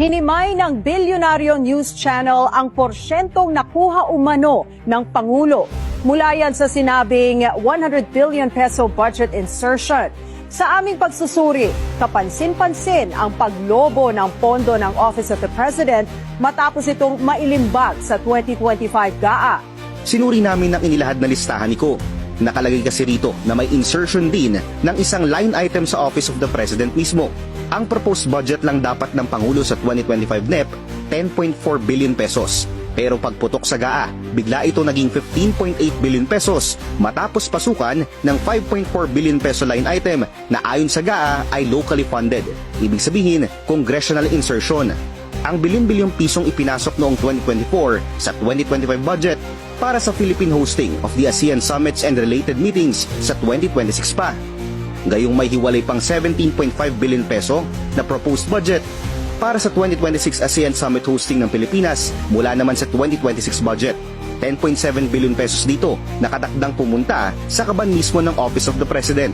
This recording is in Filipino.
Hinimay ng bilyonaryo news channel ang porsyentong nakuha umano ng Pangulo. Mula yan sa sinabing 100 billion peso budget insertion. Sa aming pagsusuri, kapansin-pansin ang paglobo ng pondo ng Office of the President matapos itong mailimbag sa 2025 GAA. Sinuri namin ang inilahad na listahan ni Ko. Nakalagay kasi rito na may insertion din ng isang line item sa Office of the President mismo. Ang proposed budget lang dapat ng Pangulo sa 2025 NEP, 10.4 billion pesos. Pero pagputok sa GAA, bigla ito naging 15.8 billion pesos matapos pasukan ng 5.4 billion peso line item na ayon sa GAA ay locally funded. Ibig sabihin, congressional insertion. Ang bilyon-bilyong pisong ipinasok noong 2024 sa 2025 budget para sa Philippine hosting of the ASEAN Summits and related meetings sa 2026 pa. Gayong may hiwalay pang 17.5 billion peso na proposed budget para sa 2026 ASEAN Summit hosting ng Pilipinas mula naman sa 2026 budget. 10.7 billion pesos dito nakatakdang pumunta sa kaban mismo ng Office of the President.